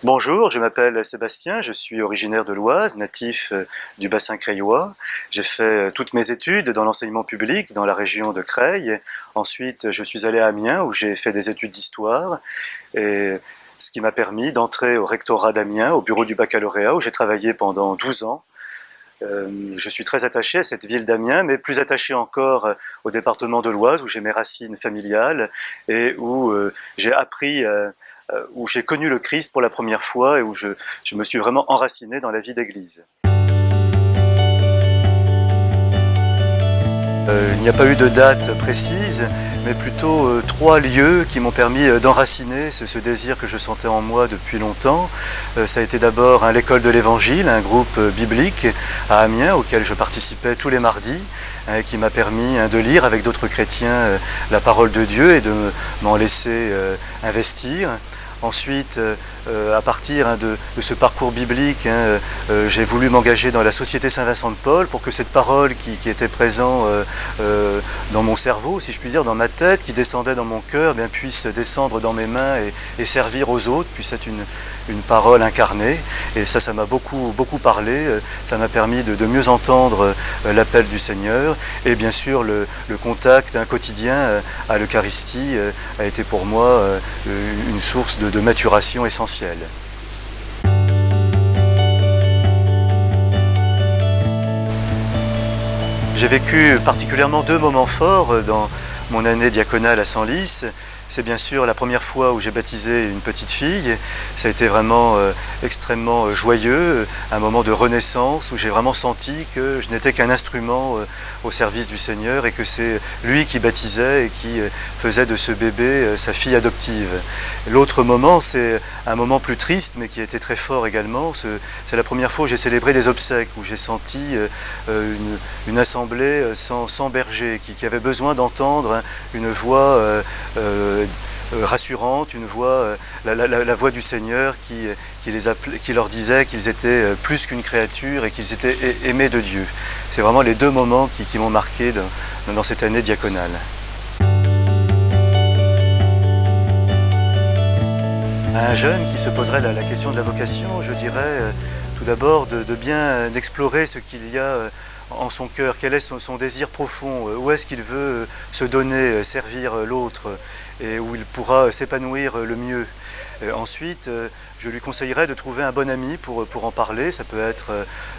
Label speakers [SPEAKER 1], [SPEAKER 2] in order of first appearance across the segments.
[SPEAKER 1] Bonjour, je m'appelle Sébastien, je suis originaire de l'Oise, natif du bassin craillois. J'ai fait toutes mes études dans l'enseignement public dans la région de Creil. Ensuite, je suis allé à Amiens où j'ai fait des études d'histoire, et ce qui m'a permis d'entrer au rectorat d'Amiens, au bureau du baccalauréat, où j'ai travaillé pendant 12 ans. Je suis très attaché à cette ville d'Amiens, mais plus attaché encore au département de l'Oise, où j'ai mes racines familiales et où j'ai connu le Christ pour la première fois et où je me suis vraiment enraciné dans la vie d'église. Il n'y a pas eu de date précise, mais plutôt trois lieux qui m'ont permis d'enraciner ce désir que je sentais en moi depuis longtemps. Ça a été d'abord l'école de l'Évangile, un groupe biblique à Amiens auquel je participais tous les mardis, qui m'a permis de lire avec d'autres chrétiens la parole de Dieu et de m'en laisser investir. Ensuite, à partir de ce parcours biblique, j'ai voulu m'engager dans la Société Saint-Vincent de Paul pour que cette parole qui était présente dans mon cerveau, si je puis dire, dans ma tête, qui descendait dans mon cœur, bien, puisse descendre dans mes mains et servir aux autres, puisse être une parole incarnée. Et ça m'a beaucoup parlé, ça m'a permis de mieux entendre l'appel du Seigneur. Et bien sûr, le contact quotidien à l'Eucharistie a été pour moi une source de maturation essentielle. J'ai vécu particulièrement deux moments forts dans mon année diaconale à Senlis. C'est bien sûr la première fois où j'ai baptisé une petite fille. Ça a été vraiment extrêmement joyeux, un moment de renaissance où j'ai vraiment senti que je n'étais qu'un instrument au service du Seigneur et que c'est lui qui baptisait et qui faisait de ce bébé sa fille adoptive. L'autre moment, c'est un moment plus triste mais qui a été très fort également. C'est la première fois où j'ai célébré des obsèques, où j'ai senti une assemblée sans berger, qui avait besoin d'entendre une voix rassurante, une voix, la voix du Seigneur qui leur disait qu'ils étaient plus qu'une créature et qu'ils étaient aimés de Dieu. C'est vraiment les deux moments qui m'ont marqué dans cette année diaconale. À un jeune qui se poserait la question de la vocation, je dirais tout d'abord de bien explorer ce qu'il y a en son cœur, quel est son désir profond, où est-ce qu'il veut se donner, servir l'autre, et où il pourra s'épanouir le mieux. Ensuite, je lui conseillerais de trouver un bon ami pour en parler. Ça peut être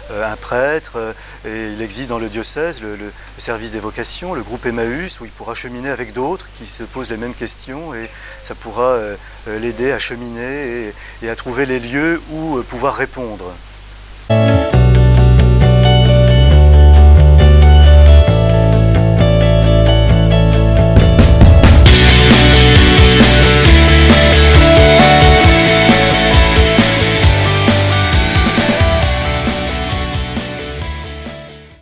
[SPEAKER 1] un prêtre, et il existe dans le diocèse le service des vocations, le groupe Emmaüs, où il pourra cheminer avec d'autres qui se posent les mêmes questions, et ça pourra l'aider à cheminer et à trouver les lieux où pouvoir répondre.